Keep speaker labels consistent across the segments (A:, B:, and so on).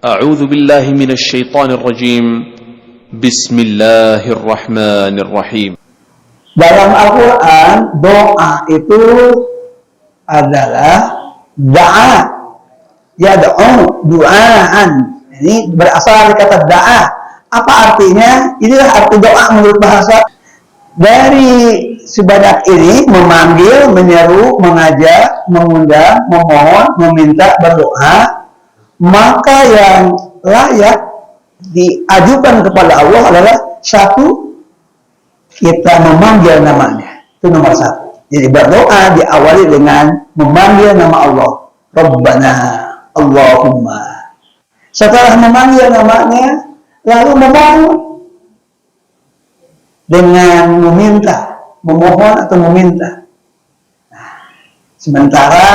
A: أعوذ بالله من الشيطان الرجيم بسم الله الرحمن الرحيم.
B: Dalam Al-Quran, doa itu adalah da'a, yad'u, du'aan. Ini berasal dari kata da'a. Apa artinya? Inilah arti doa menurut bahasa. Dari sebanyak ini, memanggil, menyeru, mengajak, mengundang, memohon, meminta, berdoa, maka yang layak diajukan kepada Allah adalah satu, kita memanggil namanya, itu nomor satu. Jadi berdoa diawali dengan memanggil nama Allah, Rabbana, Allahumma. Setelah memanggil namanya, lalu memohon dengan meminta, memohon atau meminta. Nah, sementara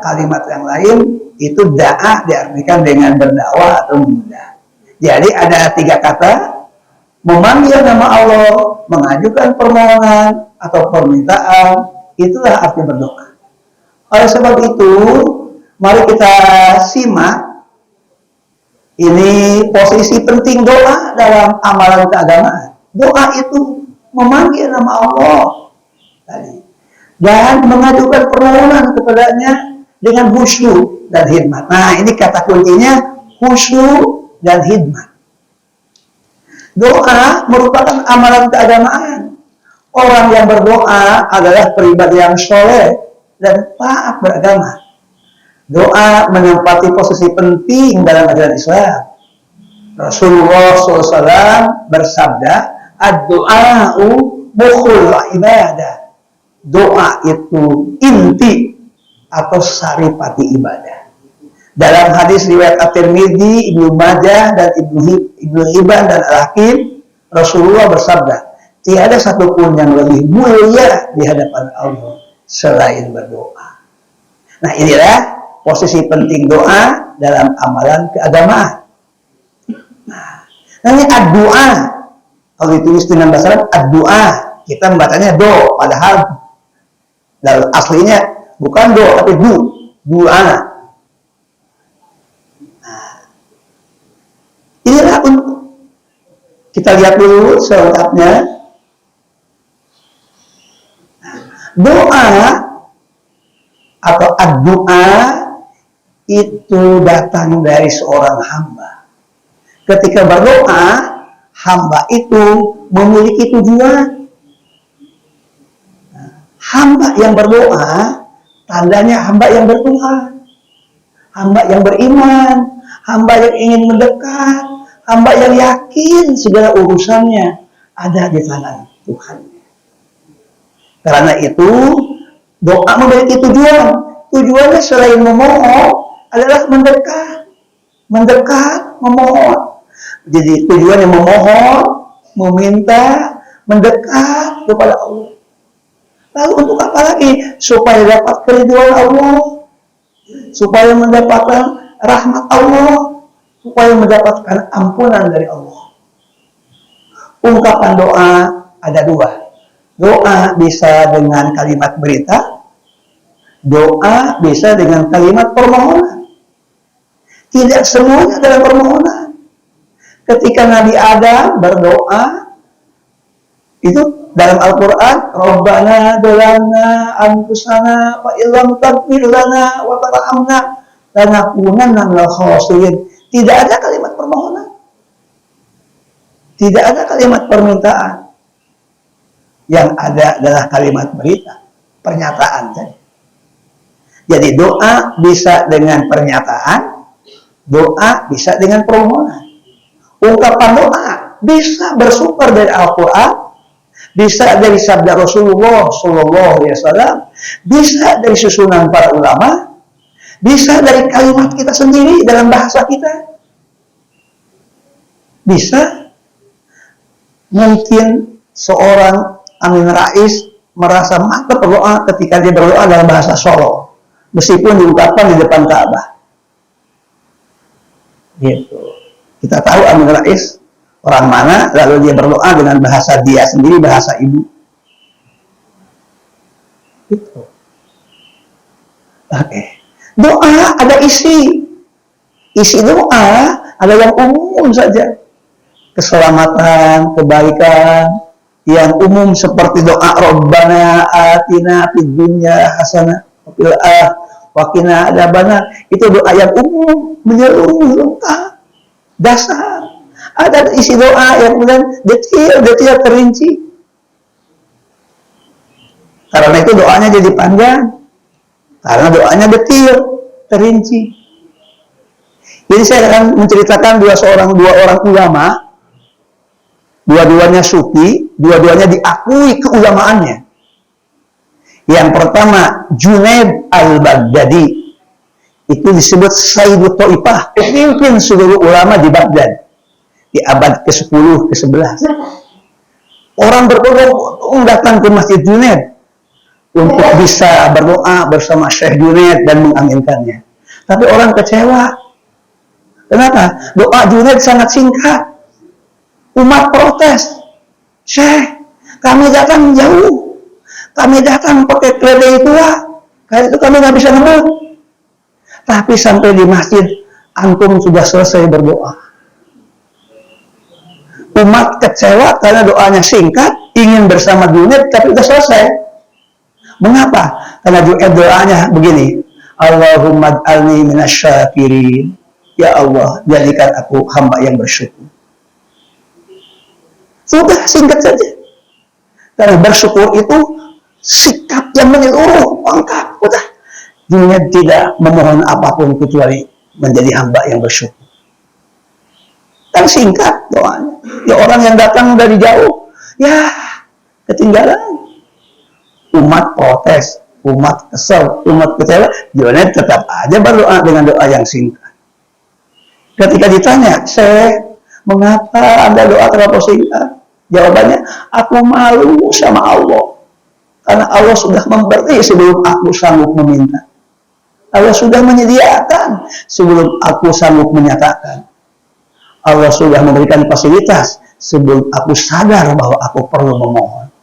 B: kalimat yang lain itu da'a diartikan dengan berdakwah atau mengundang. Jadi ada tiga kata: memanggil nama Allah, mengajukan permohonan atau permintaan, itulah arti berdoa. Oleh sebab itu, mari kita simak ini posisi penting doa dalam amalan keagamaan. Doa itu memanggil nama Allah tadi dan mengajukan permohonan kepadanya dengan khusyuk dan hikmat. Nah, ini kata kuncinya, khusyuk dan hikmat. Doa merupakan amalan keagamaan. Orang yang berdoa adalah pribadi yang soleh dan taat beragama. Doa menempati posisi penting dalam ajaran Islam. Rasulullah SAW bersabda, ad-du'a'u mukhul ibadah. Doa itu inti atau saripati ibadah. Dalam hadis riwayat At-Tirmidzi, Ibnu Majah dan Ibnu Hibban dan Al-Hakim, Rasulullah bersabda, tiada satupun yang lebih mulia di hadapan Allah selain berdoa. Nah, inilah posisi penting doa dalam amalan keagamaan. Nah, namanya ad-du'a. Kalau ditulis dengan bahasa Arab, ad-du'a, kita membacanya do, padahal dalam aslinya bukan do, tapi du'a. Inilah untuk kita lihat dulu selengkapnya. Doa atau ad-du'a itu datang dari seorang hamba. Ketika berdoa, hamba itu memiliki tujuan. Hamba yang berdoa, tandanya hamba yang bertuhan, hamba yang beriman, hamba yang ingin mendekat, hamba yang yakin segala urusannya ada di tangan Tuhan. Karena itu, doa memiliki tujuan. Tujuannya selain memohon adalah mendekat, memohon. Jadi tujuannya memohon, meminta, mendekat kepada Allah. Lalu untuk apa lagi? Supaya dapat keridhaan Allah, supaya mendapatkan rahmat Allah, supaya mendapatkan ampunan dari Allah. Ungkapan doa ada dua. Doa bisa dengan kalimat berita, doa bisa dengan kalimat permohonan. Tidak semuanya dalam permohonan. Ketika Nabi Adam berdoa, itu dalam Al-Quran, Rabbana dolamna anfusana wa illam taghfir lana wa tarhamna lanakunanna minal khasirin. Tidak ada kalimat permohonan, tidak ada kalimat permintaan. Yang ada adalah kalimat berita, pernyataan saja. Jadi doa bisa dengan pernyataan, doa bisa dengan permohonan. Ungkapan doa bisa bersumber dari Al-Quran, bisa dari sabda Rasulullah SAW, bisa dari susunan para ulama, bisa dari kalimat kita sendiri dalam bahasa kita. Bisa. Mungkin seorang Amin Rais merasa mantap berdoa ketika dia berdoa dalam bahasa Solo, meskipun diungkapkan di depan Ka'bah. Gitu. Kita tahu Amin Rais orang mana, lalu dia berdoa dengan bahasa dia sendiri, bahasa ibu. Gitu. Oke. Doa ada isi. Isi doa Ada yang umum saja. Keselamatan, kebaikan, yang umum seperti doa Rabbana atina fid dunya hasanah wa fil wa qina adzabannar. Itu doa yang umum, menyeluruh, lengkap, dasar. Ada isi doa yang kemudian detail terinci. Karena itu doanya jadi panjang. Karena doanya detail, terinci. Jadi saya akan menceritakan dua orang ulama. Dua-duanya sufi, dua-duanya diakui keulamaannya. Yang pertama, Junaid al-Baghdadi. Itu disebut Sayyidut Thaifah, pemimpin seluruh ulama di Baghdad. Di abad ke-10, ke-11. Orang berbondong-bondong datang ke Masjid Junaid untuk bisa berdoa bersama Syekh Junaid dan mengaminkannya. Tapi orang kecewa. Kenapa? Doa Junaid sangat singkat. Umat protes. Syekh, kami datang jauh. Kami datang pakai keledai tua. Karena itu kami nggak bisa nemu. Tapi sampai di masjid, antum sudah selesai berdoa. Umat kecewa karena doanya singkat, ingin bersama Junaid, tapi sudah selesai. Mengapa? Karena Junaid doanya begini. Allahumma ij'alni minasyakirin. Ya Allah, jadikan aku hamba yang bersyukur. Sudah, singkat saja. Karena bersyukur itu sikap yang menyeluruh, lengkap. Udah. Junaid tidak memohon apapun kecuali menjadi hamba yang bersyukur. Kan singkat doanya. Ya orang yang datang dari jauh, ya ketinggalan. Umat protes, umat kesel, umat kecewa. Junaid tetap aja berdoa dengan doa yang singkat. Ketika ditanya, Syekh, mengapa Anda doa terlalu singkat? Jawabannya, aku malu sama Allah. Karena Allah sudah memberi sebelum aku sanggup meminta. Allah sudah menyediakan sebelum aku sanggup menyatakan. Allah sudah memberikan fasilitas sebelum aku sadar bahwa aku perlu memohon.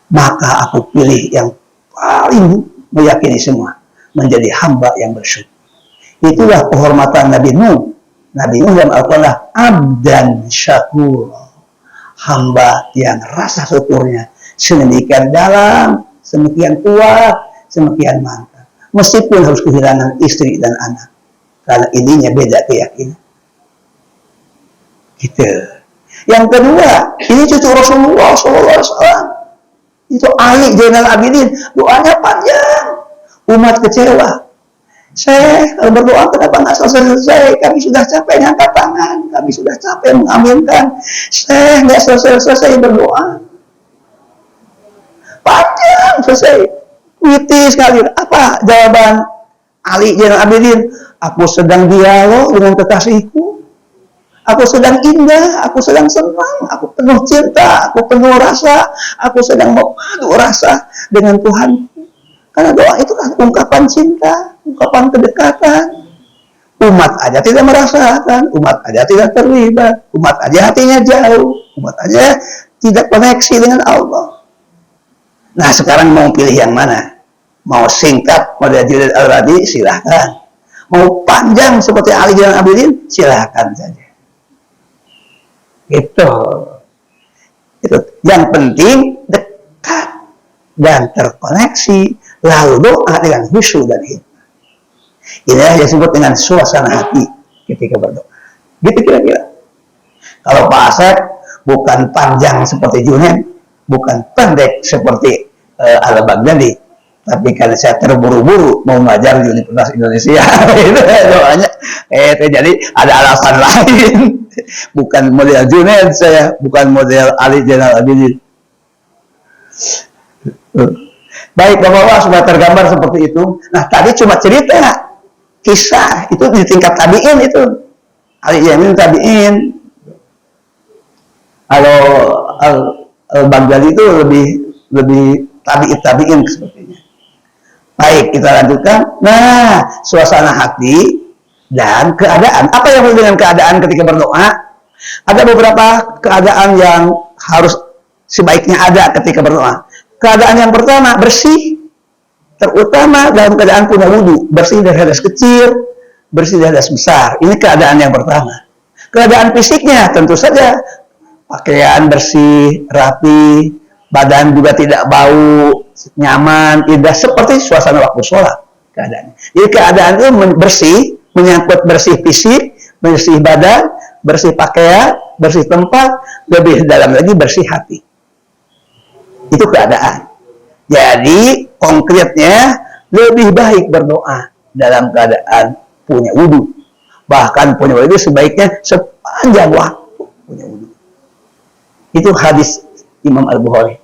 B: Maka aku pilih yang paling meyakini semua. Menjadi hamba yang bersyukur. Itulah kehormatan Nabi Nuh. Nabi Nuh dalam Al-Quran, abdan syakur. Hamba yang rasa syukurnya sedemikian dalam, semakian kuat, semakian mantap. Meskipun harus kehilangan istri dan anak. Karena ininya beda keyakinan. Gitu. Yang kedua, ini cucu Rasulullah SAW. Itu Ali Zainal Abidin. Doanya panjang. Umat kecewa. Syekh, kalau berdoa kenapa nggak selesai-selesai? Kami sudah capek ngangkat tangan. Kami sudah capek mengaminkan. Syekh, nggak selesai-selesai berdoa. Panjang selesai. Kritis sekali. Apa jawaban Ali Zainal Abidin? Aku sedang dialog dengan kekasihku. Aku sedang indah, aku sedang senang, aku penuh cinta, aku penuh rasa, aku sedang memadu rasa dengan Tuhanku. Karena doa itu kan ungkapan cinta, ungkapan kedekatan. Umat aja tidak merasakan, umat aja tidak terlibat, umat aja hatinya jauh, umat aja tidak koneksi dengan Allah. Nah sekarang mau pilih yang mana? Mau singkat model Junaid al-Baghdadi, silahkan. Mau panjang seperti Ali Zainal Abidin, silahkan saja. Itu yang penting dekat dan terkoneksi, lalu doa dengan khusyuk dan hikmah. Inilah yang disebut dengan suasana hati ketika berdoa. Gitu kira-kira. Kalau Pak Asep bukan panjang seperti Junaid, bukan pendek seperti Al-Baghdadi, tapi karena saya terburu-buru mau ngajar di Universitas Indonesia, itu doanya. Jadi ada alasan lain. Bukan model Junaid saya, bukan model Ali Zainal Abidin. Baik, Bapak-bapak sudah tergambar seperti itu. Nah, tadi cuma cerita, kisah itu di tingkat tabiin itu. Ali Zainal tabiin. Kalau Al-Baghdadi itu lebih tabiin sepertinya. Baik, kita lanjutkan. Nah, suasana hati dan keadaan. Apa yang berbeda dengan keadaan ketika berdoa? Ada beberapa keadaan yang harus sebaiknya ada ketika berdoa. Keadaan yang pertama, bersih. Terutama dalam keadaan punya wudu. Bersih dari hadas kecil, bersih dari hadas besar. Ini keadaan yang pertama. Keadaan fisiknya tentu saja pakaian bersih, rapi, badan juga tidak bau, nyaman, indah seperti suasana waktu sholat keadaannya. Jadi keadaan itu bersih, menyangkut bersih fisik, bersih badan, bersih pakaian, bersih tempat, lebih dalam lagi bersih hati. Itu keadaan. Jadi konkretnya lebih baik berdoa dalam keadaan punya wudu. Bahkan punya wudu sebaiknya sepanjang waktu punya wudu. Itu hadis Imam Al-Bukhari.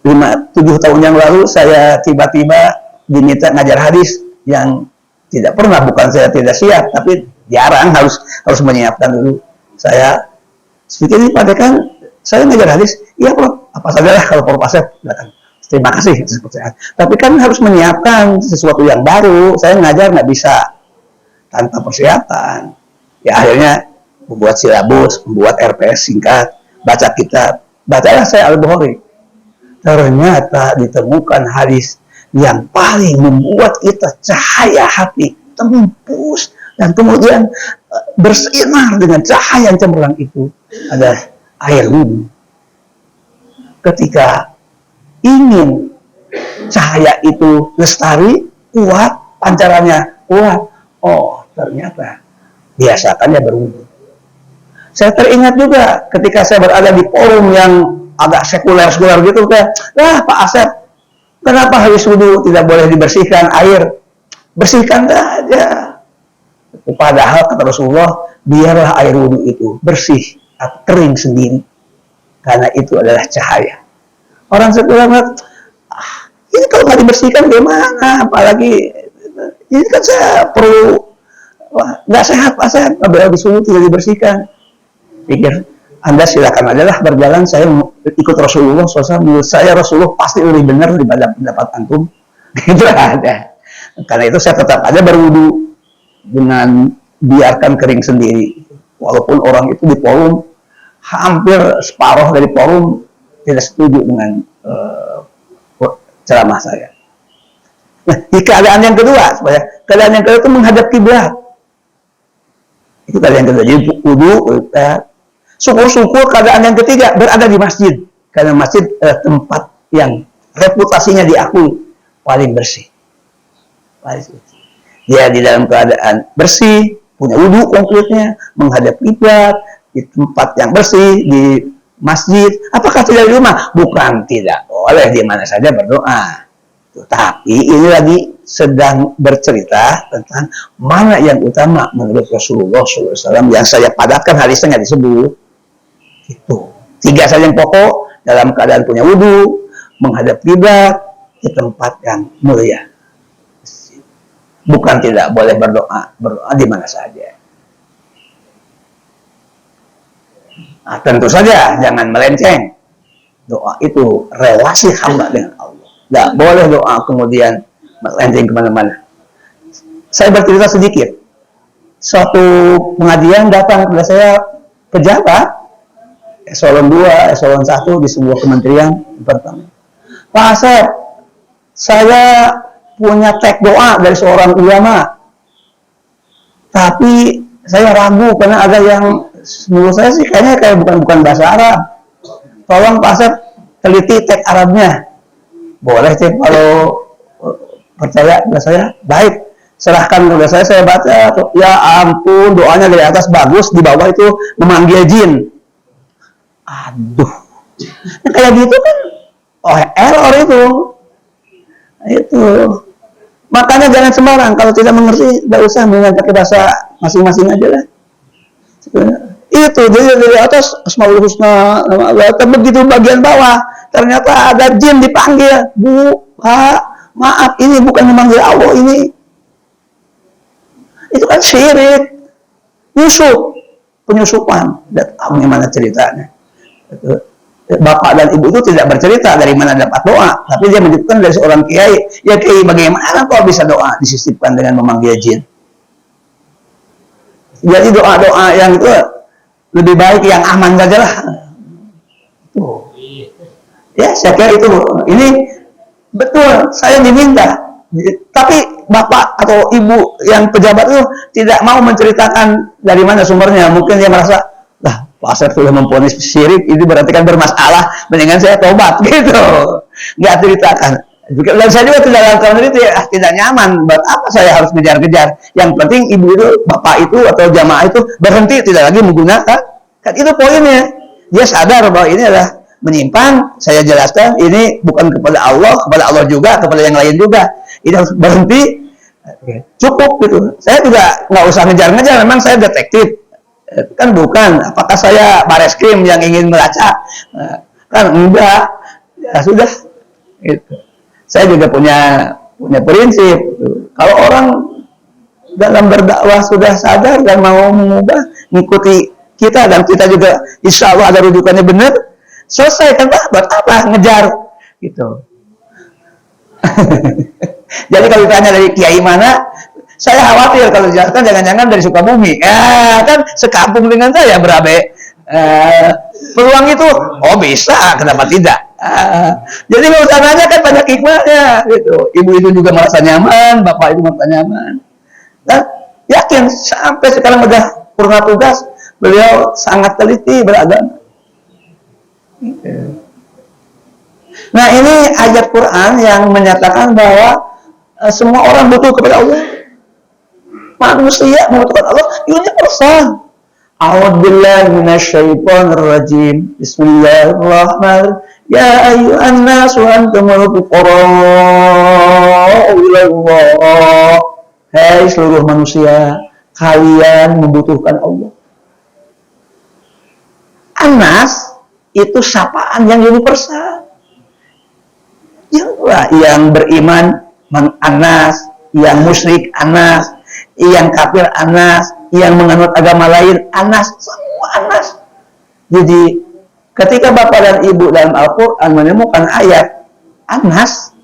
B: 7 tahun yang lalu saya tiba-tiba diminta ngajar hadis yang tidak pernah, bukan saya tidak siap, tapi jarang, harus menyiapkan dulu. Saya sedikit ini kan saya ngajar hadis, iya Prof, apa saja lah kalau Prof Asep datang. Terima kasih. Tapi kan harus menyiapkan sesuatu yang baru. Saya ngajar nggak bisa tanpa persiapan. Ya akhirnya membuat silabus, membuat RPS singkat, baca kitab. Bacalah saya Al-Bukhari. Ternyata ditemukan hadis yang paling membuat kita cahaya hati, tembus, dan kemudian bersinar dengan cahaya yang cemerlang itu adalah air wudhu. Ketika ingin cahaya itu lestari, kuat, pancarannya kuat, oh ternyata biasakannya berwudu. Saya teringat juga ketika saya berada di forum yang agak sekuler gitu, kayak, Pak Asep, kenapa habis wudu tidak boleh dibersihkan air? Bersihkan saja. Padahal kata Rasulullah, biarlah air wudu itu bersih atau kering sendiri, karena itu adalah cahaya. Orang sekuler ini kalau nggak dibersihkan gimana? Apalagi ini kan saya perlu, nggak sehat Pak Asep, habis wudu tidak dibersihkan. Pikir, Anda silakan aja lah berjalan, saya ikut Rasulullah SAW. Menurut saya Rasulullah pasti lebih benar daripada pendapat antum. Gitu ada. Karena itu saya tetap aja berwudu dengan biarkan kering sendiri. Walaupun orang itu di forum, hampir separuh dari forum tidak setuju dengan ceramah saya. Nah, di keadaan yang kedua, keadaan yang kedua itu menghadap kiblat. Itu keadaan yang kedua. Jadi wudu, syukur-syukur keadaan yang ketiga berada di masjid, karena masjid tempat yang reputasinya diakui paling bersih. Dia di dalam keadaan bersih, punya wudu konkretnya, menghadap kiblat, di tempat yang bersih, di masjid. Apakah tidak di rumah? Bukan tidak boleh, di mana saja berdoa. Tapi ini lagi sedang bercerita tentang mana yang utama menurut Rasulullah SAW, yang saya padatkan hadisnya nggak disebut. Itu 3 saja yang pokok dalam keadaan punya wudu, menghadap kiblat, di tempat yang mulia. Bukan tidak boleh berdoa di mana saja. Nah, tentu saja jangan melenceng. Doa itu relasi hamba dengan Allah. Tidak boleh doa kemudian melenceng kemana-mana. Saya bercerita sedikit. Suatu pengajian datang kepada saya pejabat eselon 2, eselon 1 di sebuah kementerian pertama. Pak Asep, saya punya teks doa dari seorang ulama, tapi saya ragu karena ada yang menurut saya sih kayaknya bukan bahasa Arab. Tolong Pak Asep teliti teks Arabnya. Boleh sih kalau percaya kepada saya. Baik, serahkan kepada saya baca. Ya ampun, doanya dari atas bagus, di bawah itu memanggil jin. Aduh, nah, kayak gitu kan error itu. Makanya jangan sembarang, kalau tidak mengerti tidak usah mengajar ke bahasa masing-masing aja lah. Itu dari atas Asmaul Husna, tapi begitu bagian bawah ternyata ada jin dipanggil. Bu, Pak, maaf, ini bukan memanggil Allah ini. Itu kan syirik, penyusupan. Tidak tahu gimana ceritanya. Bapak dan ibu itu tidak bercerita dari mana dapat doa, tapi dia menyebutkan dari seorang kiai. Ya kiai, bagaimana kok bisa doa disisipkan dengan memanggil jin? Jadi doa-doa yang itu lebih baik yang aman saja lah. Ya, saya kira itu. Ini betul, saya diminta Tapi bapak atau ibu yang pejabat itu tidak mau menceritakan dari mana sumbernya. Mungkin dia merasa, lah Pak Asep sudah memponis syirik, itu berarti kan bermasalah, mendingan saya tobat gitu. Nggak ceritakan. Dan saya juga tidak lakukan itu, tidak nyaman. Buat apa saya harus ngejar-ngejar? Yang penting ibu itu, bapak itu atau jamaah itu berhenti, tidak lagi menggunakan. Kan itu poinnya. Dia sadar bahwa ini adalah menyimpang. Saya jelaskan ini bukan kepada Allah juga, kepada yang lain juga. Ini harus berhenti. Cukup gitu. Saya juga nggak usah ngejar-ngejar. Memang saya detektif. Kan bukan. Apakah saya bareskrim yang ingin melacak? Kan enggak. Ya sudah. Gitu. Saya juga punya prinsip. Kalau orang dalam berdakwah sudah sadar dan mau mengubah, mengikuti kita, dan kita juga insya Allah ada rujukannya benar, selesai kan Pak, buat apa ngejar gitu. Jadi kalau ditanya dari kiai mana, saya khawatir kalau dijelaskan jangan-jangan dari Sukabumi. Kan sekampung dengan saya berabe. Peluang itu, oh bisa, kenapa tidak? Jadi nggak usah nanya, kan banyak hikmahnya gitu. Ibu itu juga merasa nyaman, bapak itu merasa nyaman. Dan yakin sampai sekarang udah purna tugas, beliau sangat teliti beragama. Nah ini ayat Quran yang menyatakan bahwa semua orang butuh kepada Allah. Manusia membutuhkan Allah, universal. A'udzubillahi minasyaitonirrajim. Bismillahirrahmanirrahim. Ya ayyuhan nasu antumul fuqara'u ilallah. Hai seluruh manusia, kalian membutuhkan Allah. Anas itu sapaan yang universal. Yang beriman Anas, yang musyrik Anas, yang kafir Anas, yang menganut agama lain Anas, semua Anas. Jadi ketika bapak dan ibu dalam Al-Quran menemukan ayat Anas,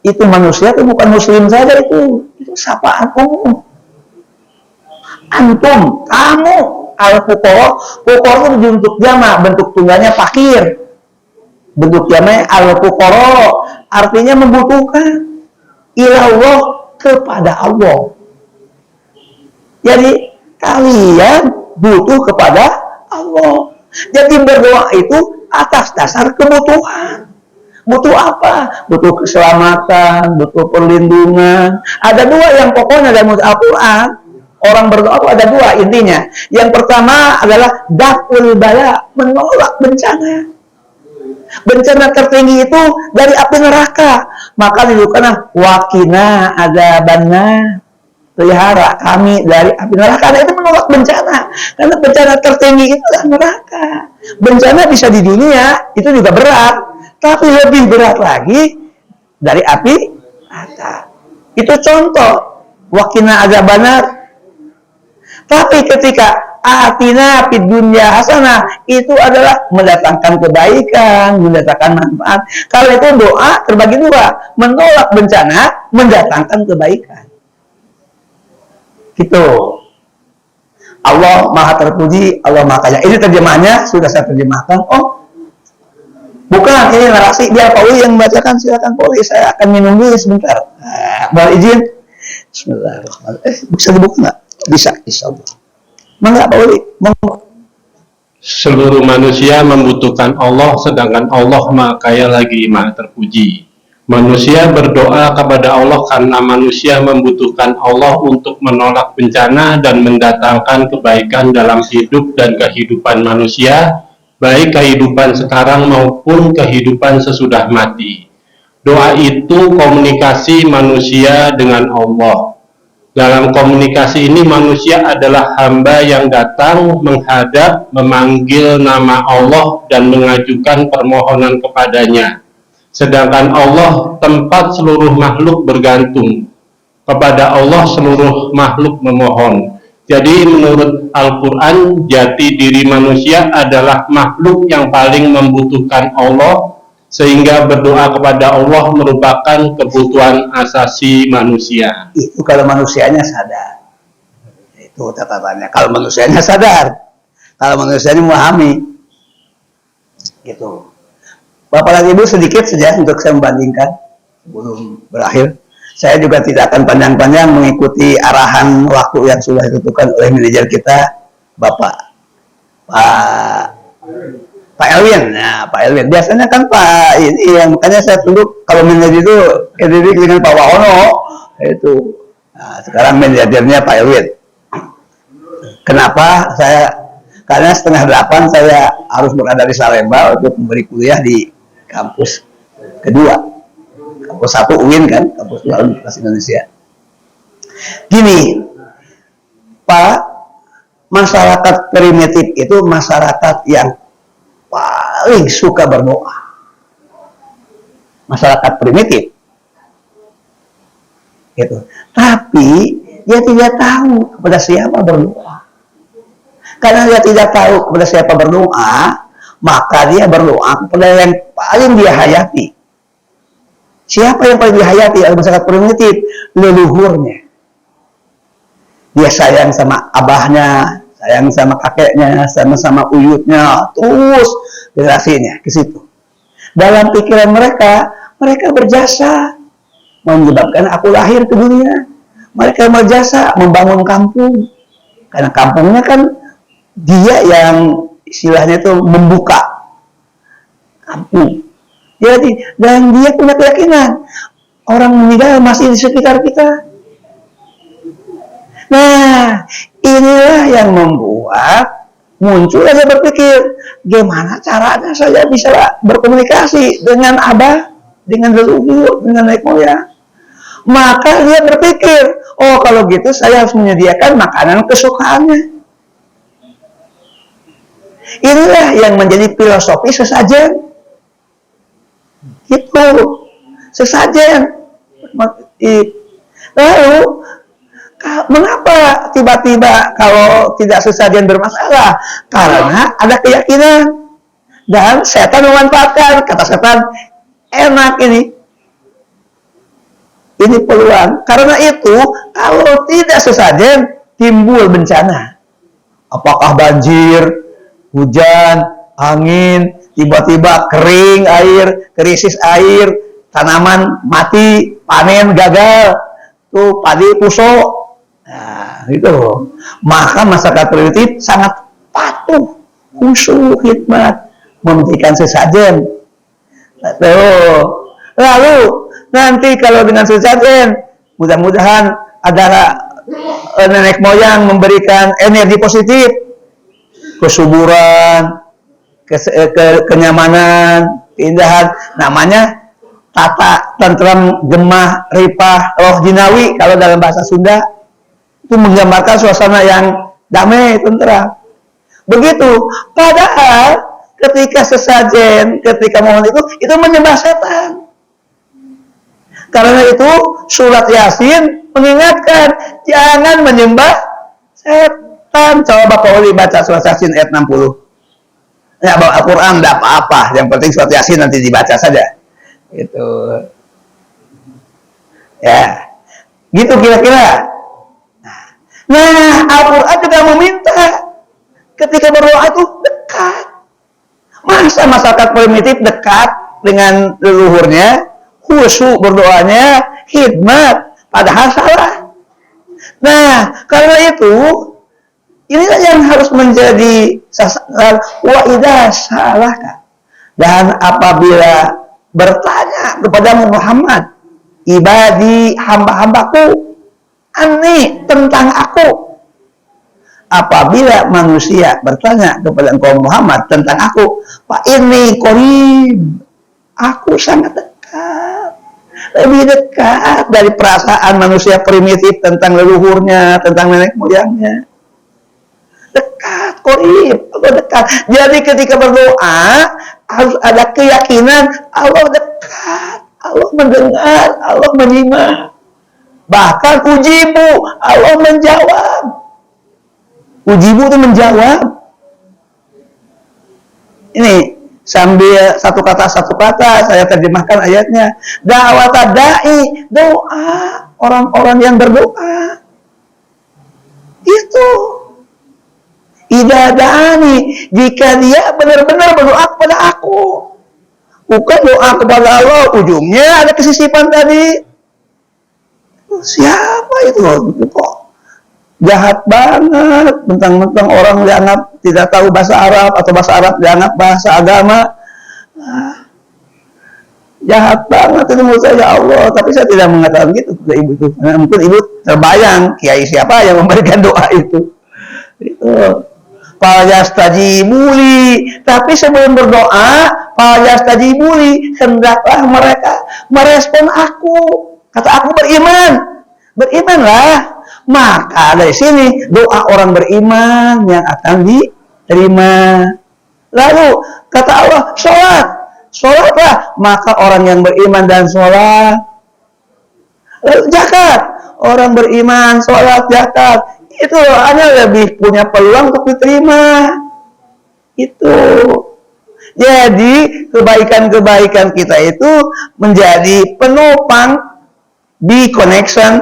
B: itu manusia itu bukan muslim saja, itu sapaan umum. Antum, kamu, al-fuqara, fuqara itu bentuk jama, bentuk tunggalnya fakir. Bentuk jamanya al-fuqara, artinya membutuhkan. Ilallah, kepada Allah. Jadi kalian butuh kepada Allah. Jadi berdoa itu atas dasar kebutuhan. Butuh apa? Butuh keselamatan, butuh perlindungan. Ada dua yang pokoknya dalam Al-Quran. Orang berdoa itu ada dua intinya. Yang pertama adalah daf'ul bala, menolak bencana. Bencana tertinggi itu dari api neraka. Maka didudukanlah wakina adzabannar, pelihara kami dari api neraka. Nah, itu menolak bencana. Karena bencana tertinggi itu adalah neraka. Bencana bisa di dunia, itu juga berat. Tapi lebih berat lagi dari api neraka. Itu contoh. Wakina adzabannar. Tapi ketika atina fid dunya hasanah, itu adalah mendatangkan kebaikan, mendatangkan manfaat. Kalau itu doa terbagi dua, menolak bencana, mendatangkan kebaikan. Gitu. Allah Maha terpuji, Allah Maha kaya. Ini terjemahannya sudah saya terjemahkan. Oh, bukan, ini narasi. Biar Pak Uli yang membacakan, silakan Pak Uli. Saya akan minum dulu sebentar. Mohon izin. Bismillahirrahmanirrahim. Bisa dibuka nggak? Bisa, insya Allah. Mengapa Pak Uli?
C: Seluruh manusia membutuhkan Allah, sedangkan Allah Maha Kaya lagi Maha Terpuji. Manusia berdoa kepada Allah karena manusia membutuhkan Allah untuk menolak bencana dan mendatangkan kebaikan dalam hidup dan kehidupan manusia, baik kehidupan sekarang maupun kehidupan sesudah mati. Doa itu komunikasi manusia dengan Allah. Dalam komunikasi ini manusia adalah hamba yang datang menghadap, memanggil nama Allah dan mengajukan permohonan kepadanya. Sedangkan Allah tempat seluruh makhluk bergantung. Kepada Allah seluruh makhluk memohon. Jadi menurut Al-Quran, jati diri manusia adalah makhluk yang paling membutuhkan Allah, sehingga berdoa kepada Allah merupakan kebutuhan asasi manusia.
B: Itu kalau manusianya sadar. Itu catatannya. Kalau manusianya sadar. Kalau manusianya memahami. Gitu. Bapak dan Ibu sedikit saja untuk saya membandingkan sebelum berakhir. saya juga tidak akan panjang-panjang mengikuti arahan waktu yang sudah ditentukan oleh manajer kita, Pak Elwin. Nah, Pak Elwin. Biasanya kan Pak ini yang makanya saya tunduk kalau manajer itu identik dengan Pak Wahono itu. Nah, sekarang manajernya Pak Elwin. Kenapa karena 7:30 saya harus berada di Salemba untuk memberi kuliah di kampus kedua. Kampus 1 UIN kan, kampus 2 Universitas Indonesia. Gini, Pak, masyarakat primitif itu masyarakat yang paling suka berdoa. Masyarakat primitif. Gitu. Tapi dia tidak tahu kepada siapa berdoa. Karena dia tidak tahu kepada siapa berdoa, maka dia berdoa kepada yang paling dia hayati. Siapa yang paling dihayati oleh masyarakat primitif? Leluhurnya. Dia sayang sama abahnya, sayang sama kakeknya, sama uyutnya, terus generasinya ke situ. Dalam pikiran mereka berjasa menyebabkan aku lahir ke dunia. Mereka berjasa membangun kampung. Karena kampungnya kan dia yang istilahnya itu membuka kampung. Jadi, dan dia punya keyakinan orang meninggal masih di sekitar kita. Nah, inilah yang membuat muncul saya berpikir, gimana caranya saya bisa berkomunikasi dengan abah, dengan leluhur, dengan nenek moyang. Maka dia berpikir, oh kalau gitu saya harus menyediakan makanan kesukaannya. Inilah yang menjadi filosofi sesajen. Itu sesajen. Lalu mengapa tiba-tiba kalau tidak sesajen bermasalah? Karena ada keyakinan dan setan memanfaatkan. Kata setan, enak ini peluang. Karena itu kalau tidak sesajen timbul bencana. Apakah banjir, hujan, angin, tiba-tiba kering air, krisis air, tanaman mati, panen gagal, tuh padi busuk. Nah, gitu. Maka masyarakat primitif sangat patuh, khusyuk, hikmat, memberikan sesajen. Lalu nanti kalau dengan sesajen, mudah-mudahan ada nenek moyang memberikan energi positif, kesuburan, kenyamanan, keindahan, namanya tata tentram gemah ripah roh jinawi kalau dalam bahasa Sunda, itu menggambarkan suasana yang damai, tentram. Begitu. Padahal ketika sesajen, ketika mohon itu menyembah setan. Karena itu surat Yasin mengingatkan jangan menyembah setan. Coba Bapak Uli baca surat Yasin ayat 60. Ya, bawa Al-Quran tidak apa-apa, yang penting surat Yasin nanti dibaca saja. Gitu. Ya, gitu kira-kira. Nah, Al-Quran juga meminta ketika berdoa itu dekat. Masa masyarakat primitif dekat dengan leluhurnya, khusyuk berdoanya, khidmat, padahal salah. Nah, karena itu inilah yang harus menjadi sasaran wa idza salaka. Dan apabila bertanya kepada Muhammad, ibadi hamba-hambaku, anni tentang aku. Apabila manusia bertanya kepada engkau Muhammad tentang aku, fa inni qarib, aku sangat dekat. Lebih dekat dari perasaan manusia primitif tentang leluhurnya, tentang nenek moyangnya. Dekat, qarib, Allah dekat. Jadi ketika berdoa harus ada keyakinan Allah dekat, Allah mendengar, Allah menyimak. Bahkan ujibu, Allah menjawab. Ujibu itu menjawab. Ini sambil satu kata saya terjemahkan ayatnya. Da'wat da'i, doa orang-orang yang berdoa. Itu idza da'ani, jika dia benar-benar berdoa kepada aku. Bukan doa kepada Allah, ujungnya ada kesisipan tadi. Siapa itu? Kok jahat banget, mentang-mentang orang dianggap tidak tahu bahasa Arab atau bahasa Arab dianggap bahasa agama. Jahat banget itu menurut saya, ya Allah. Tapi saya tidak mengatakan gitu ke ibu itu. Nah, mungkin ibu terbayang kiai siapa yang memberikan doa itu. Itu Falyastajibuli. Tapi sebelum berdoa, falyastajibuli, hendaklah mereka merespon aku. Kata aku beriman. Berimanlah. Maka dari sini doa orang beriman yang akan diterima. Lalu kata Allah, sholat. Sholatlah, maka orang yang beriman dan sholat. Lalu zakat, orang beriman, sholat, zakat, itu hanya lebih punya peluang untuk diterima. Itu. Jadi kebaikan-kebaikan kita itu menjadi penopang di connection,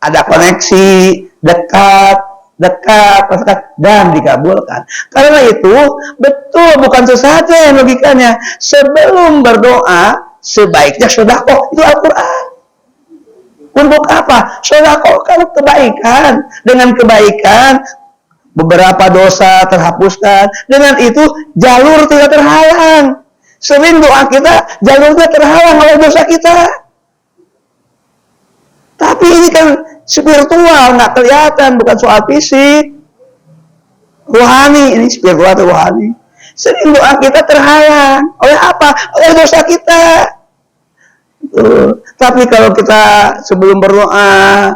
B: ada koneksi, dekat, dan dikabulkan. Karena itu betul, bukan sesaja yang logikanya. Sebelum berdoa sebaiknya sedekah, itu Al-Quran. Untuk apa? Sedekah kan kebaikan. Dengan kebaikan beberapa dosa terhapuskan. Dengan itu jalur tidak terhalang. Sering doa kita jalurnya terhalang oleh dosa kita. Tapi ini kan spiritual, nggak kelihatan, bukan soal fisik. Rohani, ini spiritual atau rohani. Sering doa kita terhalang. Oleh apa? Oleh dosa kita. Tapi kalau kita sebelum berdoa,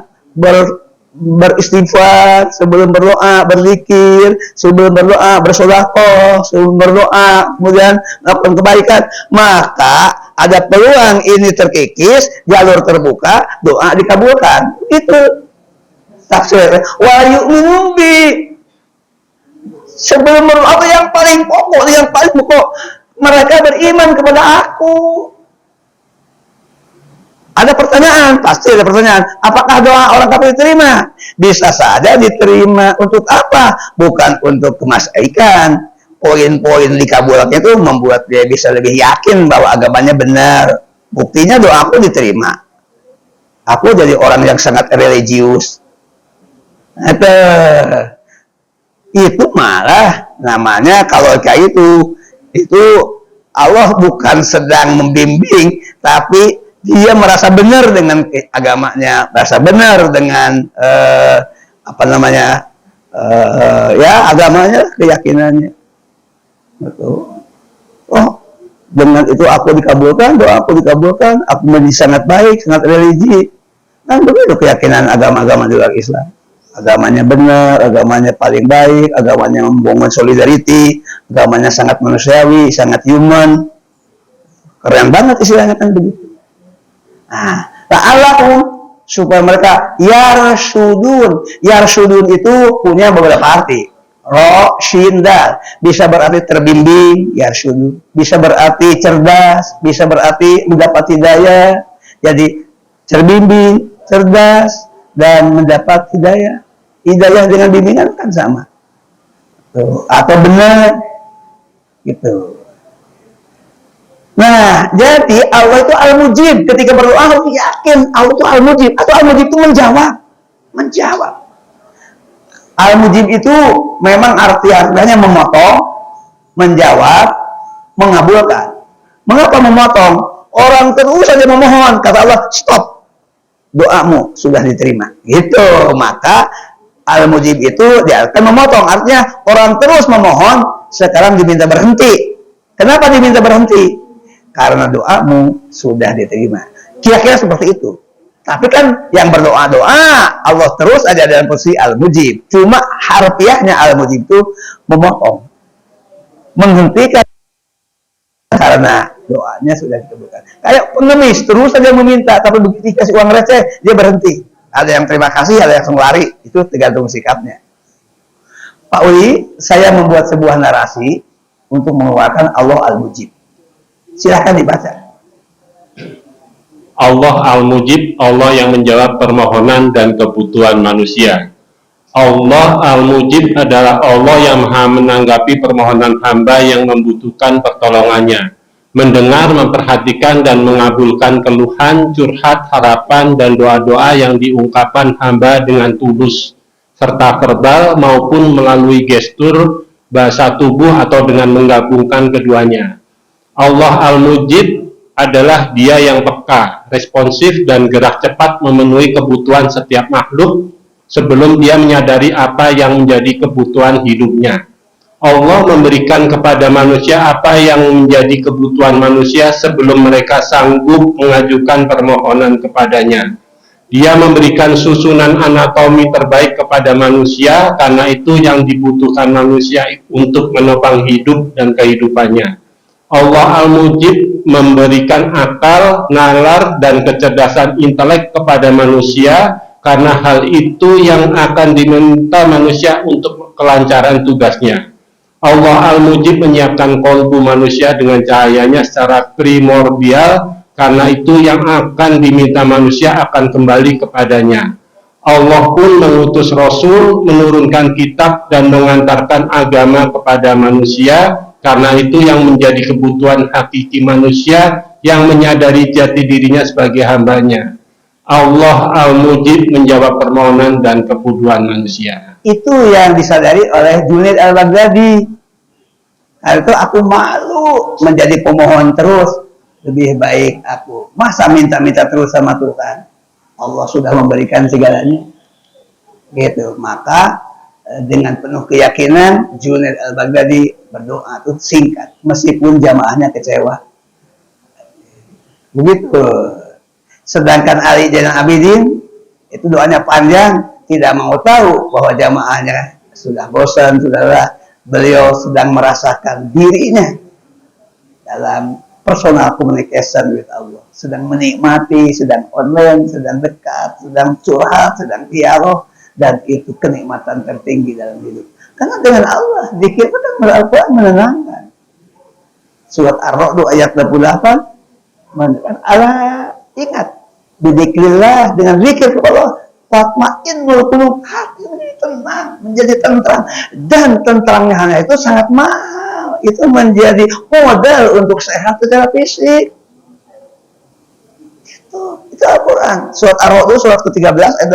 B: beristighfar, sebelum berdoa, berzikir, sebelum berdoa, bersedekah, sebelum berdoa, kemudian melakukan kebaikan, maka ada peluang ini terkikis, jalur terbuka, doa dikabulkan. Itu tafsir. Wa yu'minu bi. Sebelum berdoa yang paling pokok, mereka beriman kepada aku. Ada pertanyaan, pasti ada pertanyaan. Apakah doa orang kafir diterima? Bisa saja diterima. Untuk apa? Bukan untuk kemaslahatan. Poin-poin dikabulkan itu membuat dia bisa lebih yakin bahwa agamanya benar. Buktinya doa aku diterima. Aku jadi orang yang sangat religius. Itu malah namanya kalau kayak itu Allah bukan sedang membimbing, tapi dia merasa benar dengan agamanya, merasa benar dengan agamanya, keyakinannya. Betul. Oh, dengan itu aku dikabulkan, doa aku dikabulkan, aku menjadi sangat baik, sangat religi. Kan begitu keyakinan agama-agama di luar Islam. Agamanya benar, agamanya paling baik, agamanya membangun solidarity, agamanya sangat manusiawi, sangat human. Keren banget istilahnya kan begitu. Nah, la'allahum, supaya mereka yarsudun itu punya beberapa arti. Ro, shin, dal. Bisa berarti terbimbing, yarsudun. Bisa berarti cerdas, bisa berarti mendapat hidayah. Jadi terbimbing, cerdas, dan mendapat hidayah. Hidayah dengan bimbingan kan sama. Tuh. Atau benar gitu. Nah, jadi Allah itu Al-Mujib. Ketika berdoa harus yakin Allah itu Al-Mujib. Atau Al-Mujib itu menjawab. Al-Mujib itu memang artinya memotong, menjawab, mengabulkan. Mengapa memotong? Orang terus saja memohon, kata Allah, stop. Doamu sudah diterima. Gitu. Maka Al-Mujib itu dia akan memotong. Artinya orang terus memohon, sekarang diminta berhenti. Kenapa diminta berhenti? Karena doamu sudah diterima. Kira-kira seperti itu. Tapi kan yang berdoa-doa Allah terus ada dalam posisi Al-Mujib. Cuma harfiahnya Al-Mujib itu memotong, menghentikan karena doanya sudah dikabulkan. Kayak pengemis terus saja meminta, tapi begitu dikasih uang receh dia berhenti. Ada yang terima kasih, ada yang langsung lari. Itu tergantung sikapnya. Pak Uli, saya membuat sebuah narasi untuk mengeluarkan Allah Al-Mujib. Silahkan dibaca.
C: Allah Al-Mujib, Allah yang menjawab permohonan dan kebutuhan manusia. Allah Al-Mujib adalah Allah yang maha menanggapi permohonan hamba yang membutuhkan pertolongannya. mendengar, memperhatikan, dan mengabulkan keluhan, curhat, harapan, dan doa-doa yang diungkapkan hamba dengan tulus, serta verbal maupun melalui gestur, bahasa tubuh, atau dengan menggabungkan keduanya. Allah Al-Mujib adalah Dia yang peka, responsif, dan gerak cepat memenuhi kebutuhan setiap makhluk sebelum Dia menyadari apa yang menjadi kebutuhan hidupnya. Allah memberikan kepada manusia apa yang menjadi kebutuhan manusia sebelum mereka sanggup mengajukan permohonan kepadanya. Dia memberikan susunan anatomi terbaik kepada manusia karena itu yang dibutuhkan manusia untuk menopang hidup dan kehidupannya. Allah Al-Mujib memberikan akal, nalar, dan kecerdasan intelek kepada manusia karena hal itu yang akan diminta manusia untuk kelancaran tugasnya. Allah Al-Mujib menyiapkan kolbu manusia dengan cahayanya secara primordial, karena itu yang akan diminta manusia akan kembali kepadanya. Allah pun mengutus Rasul, menurunkan kitab, dan mengantarkan agama kepada manusia, karena itu yang menjadi kebutuhan hakiki manusia yang menyadari jati dirinya sebagai hambanya. Allah Al-Mujib menjawab permohonan dan kebutuhan manusia.
B: Itu yang disadari oleh Junaid Al-Baghdadi. Karena itu aku malu menjadi pemohon terus. Lebih baik aku masa minta-minta terus sama Tuhan. Allah sudah memberikan segalanya. Gitu. Maka dengan penuh keyakinan Junaid Al-Baghdadi berdoa itu singkat meskipun jamaahnya kecewa. Begitu. Sedangkan Ali Zainal Abidin itu doanya panjang, tidak mau tahu bahwa jamaahnya sudah bosan, saudara. Beliau sedang merasakan dirinya dalam personal communication with Allah, sedang menikmati, sedang online, sedang dekat, sedang curhat, sedang dialog, dan itu kenikmatan tertinggi dalam hidup. Karena dengan Allah, zikir itu Al-Quran menenangkan. Surat Ar-Ra'd ayat 28 menenangkan. Allah ingat, bidzikrillah, dengan zikir kepada Allah, tatmainnul qulub, hati menjadi tenang, menjadi tentram, dan tenteramnya hanya itu sangat mahal. Itu menjadi modal untuk sehat secara fisik. Itu Al-Quran. Surat Ar-Ra'd surat ke-13 ayat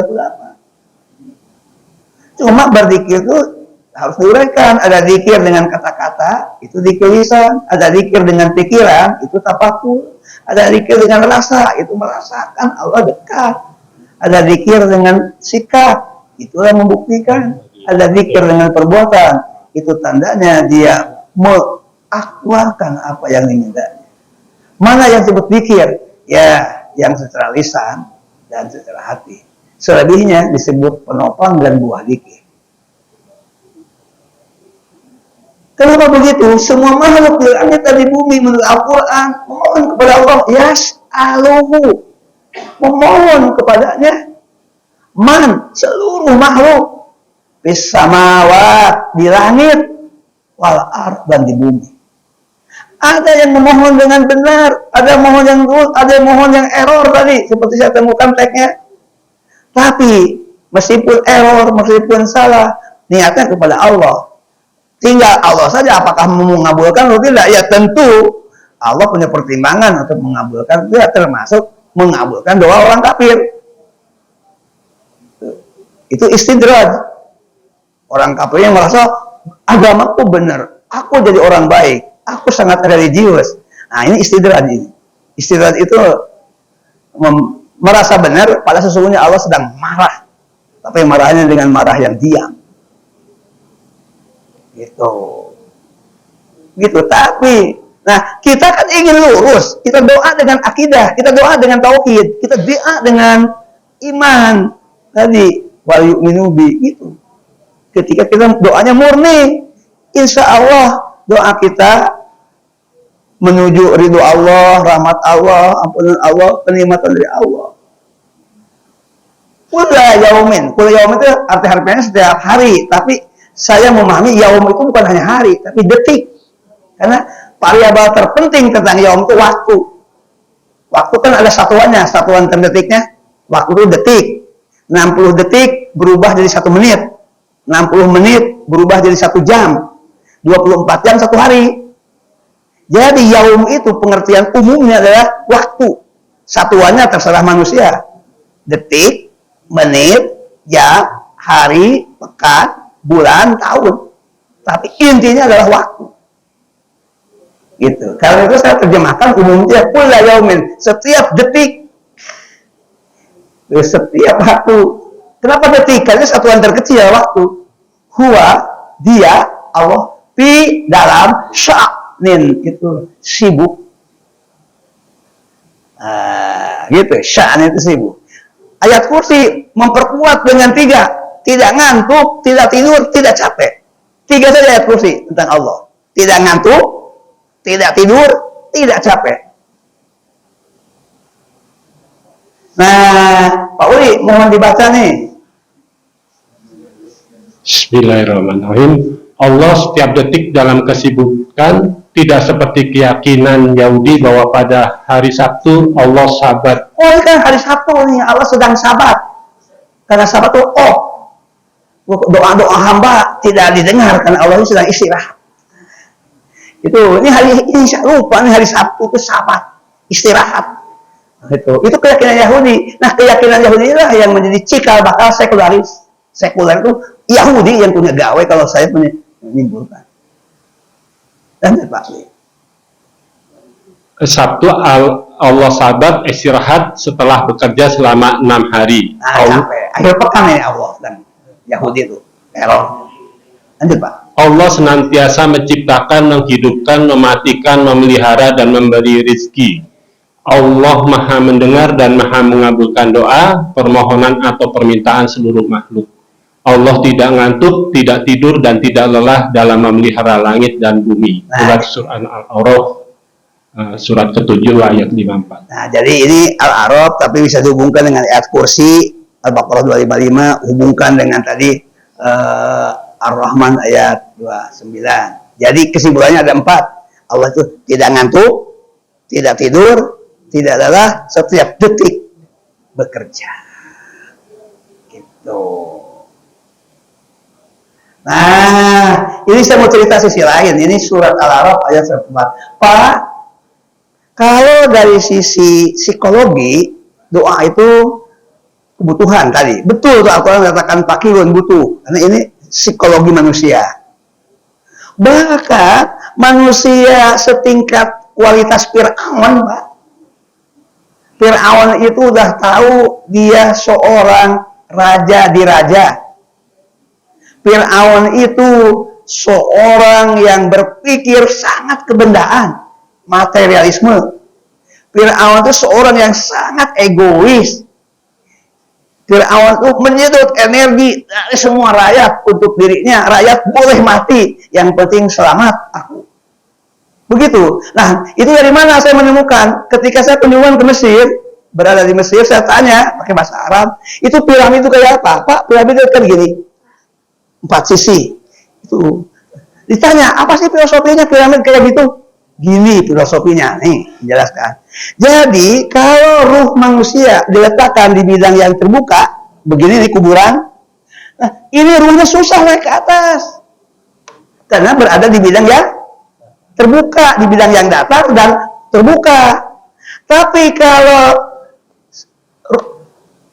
B: 28. Cuma berzikir itu harus diuraikan. Ada zikir dengan kata-kata, itu zikir lisan. Ada zikir dengan pikiran, itu tafakur. Ada zikir dengan rasa, itu merasakan Allah dekat. Ada zikir dengan sikap, itulah membuktikan. Ada zikir dengan perbuatan, itu tandanya dia mengaktualkan apa yang diminta. Mana yang disebut zikir? Ya, yang secara lisan dan secara hati. Selebihnya disebut penopang dan buah zikir. Kenapa begitu? Semua makhluk di langit dan di bumi menurut Al-Quran memohon kepada Allah, yas'aluhu, memohon kepadanya, man, seluruh makhluk, fis samawat, di langit, wal ard, dan di bumi. Ada yang memohon dengan benar, ada yang mohon yang lurus, ada yang mohon yang error tadi, seperti saya temukan tagnya. Tapi meskipun error, meskipun salah, niatnya kepada Allah. Tinggal Allah saja apakah mengabulkan atau tidak. Ya tentu Allah punya pertimbangan untuk mengabulkan. Tidak termasuk mengabulkan doa orang kafir. Itu istidraj. Orang kafir yang merasa agamaku benar, aku jadi orang baik, aku sangat religius. Nah ini istidraj ini. Istidraj itu merasa benar, pada sesungguhnya Allah sedang marah. Tapi marahnya dengan marah yang diam. Gitu. Tapi, nah kita kan ingin lurus. Kita doa dengan akidah, kita doa dengan tauhid, kita doa dengan iman. Tadi, wal yu'minu bi, gitu. Ketika kita doanya murni, insya Allah doa kita menuju ridho Allah, rahmat Allah, ampunan Allah, kenikmatan dari Allah. Kula yaumin itu arti harfiahnya setiap hari, tapi saya memahami yaum itu bukan hanya hari, tapi detik. Karena variabel terpenting tentang yaum itu waktu. Waktu kan ada satuannya, satuan terdetiknya. Waktu itu detik. 60 detik berubah jadi 1 menit. 60 menit berubah jadi 1 jam. 24 jam 1 hari. Jadi yaum itu pengertian umumnya adalah waktu. Satuannya terserah manusia. Detik, menit, jam, hari, pekan, bulan, tahun. Tapi intinya adalah waktu. Gitu. Karena itu saya terjemahkan umumnya kulla yaumin, setiap detik. Setiap waktu. Kenapa detik? Karena satuan terkecil waktu. Huwa, dia, Allah, fi dalam sya'nin, itu sibuk. Gitu, sya'nin itu sibuk. Ayat kursi memperkuat dengan 3, tidak ngantuk, tidak tidur, tidak capek. 3 saja ayat kursi tentang Allah. Tidak ngantuk, tidak tidur, tidak capek. Nah, Pak Uli, mohon dibaca nih.
C: Bismillahirrahmanirrahim. Allah setiap detik dalam kesibukan, tidak seperti keyakinan Yahudi bahwa pada hari Sabtu Allah sabat.
B: Oh, ini kan hari Sabtu nih, Allah sedang sabat. Karena sabat itu doa-doa hamba tidak didengar karena Allah sedang istirahat. Ini hari ini lupa nih, hari Sabtu itu sabat, istirahat. Itu keyakinan Yahudi. Nah, keyakinan Yahudi inilah yang menjadi cikal bakal sekularis. Sekuler itu Yahudi yang punya gawe, kalau saya menyimpulkan. Dan Pak,
C: Sabtu Allah sabat istirahat setelah bekerja selama 6 hari.
B: Sampai akhir pekan ya Allah dan Yahudi itu error. Lanjut Pak.
C: Allah senantiasa menciptakan, menghidupkan, mematikan, memelihara, dan memberi rizki. Allah maha mendengar dan maha mengabulkan doa, permohonan atau permintaan seluruh makhluk. Allah tidak ngantuk, tidak tidur, dan tidak lelah dalam memelihara langit dan bumi. Surat Al-A'raf, surat ke-7 ayat 54.
B: Nah, jadi ini Al-A'raf, tapi bisa dihubungkan dengan ayat kursi, Al-Baqarah 255, hubungkan dengan tadi Ar-Rahman ayat 29. Jadi kesimpulannya ada 4. Allah itu tidak ngantuk, tidak tidur, tidak lelah, setiap detik bekerja. Gitu. Nah, ini saya mau cerita sisi lain. Ini surat Al-A'raf ayat 104. Pak, kalau dari sisi psikologi, doa itu kebutuhan tadi. Betul tuh Al-Quran mengatakan pakirun, butuh. Karena ini psikologi manusia. Bahkan manusia setingkat kualitas Fir'aun, Pak. Fir'aun itu udah tahu dia seorang raja di raja. Fir'aun itu seorang yang berpikir sangat kebendaan, materialisme. Fir'aun itu seorang yang sangat egois. Fir'aun itu menyedot energi dari semua rakyat untuk dirinya. Rakyat boleh mati, yang penting selamat aku. Begitu. Nah, itu dari mana saya menemukan? Ketika saya kunjungan ke Mesir, berada di Mesir, saya tanya pakai bahasa Arab, itu piramid itu kayak apa? Pak, piramid itu kan gini, 4 sisi. Itu ditanya, apa sih filosofinya piramid kayak gitu? Gini filosofinya, nih jelaskan. Jadi kalau ruh manusia diletakkan di bidang yang terbuka, begini nih kuburan, nah ini ruhnya susah naik ke atas, karena berada di bidang yang terbuka, di bidang yang datar dan terbuka. Tapi kalau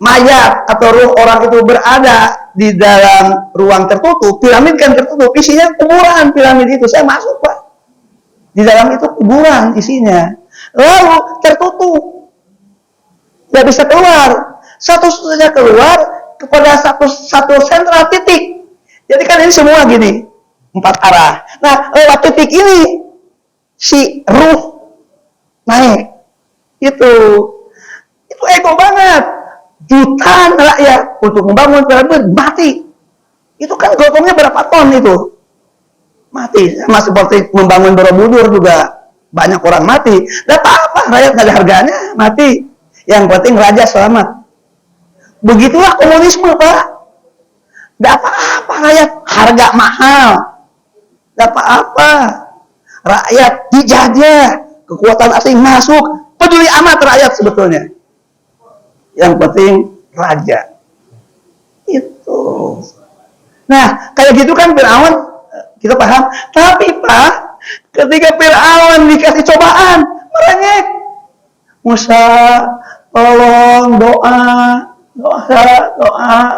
B: mayat atau ruh orang itu berada di dalam ruang tertutup, piramid kan tertutup, isinya kuburan piramid itu. Saya masuk Pak, di dalam itu kuburan isinya, lalu tertutup, tidak bisa keluar. Satu-satunya keluar kepada satu sentral titik. Jadi kan ini semua gini, 4 arah. Nah, lewat titik ini si ruh naik. Itu ego banget. Jutaan rakyat untuk membangun piramid mati. Itu kan gotongnya berapa ton itu? Mati. Sama seperti membangun Borobudur juga banyak orang mati. Tidak apa-apa, rakyat nggak ada harganya, mati. Yang penting raja selamat. Begitulah komunisme, Pak. Tidak apa-apa, rakyat harga mahal. Tidak apa-apa. Rakyat dijajah, kekuatan asing masuk, peduli amat rakyat sebetulnya. Yang penting raja. Itu. Nah, kayak gitu kan Fir'aun, kita paham. Tapi Pak, Ketika Fir'aun dikasih cobaan, merengek. Musa, tolong doa,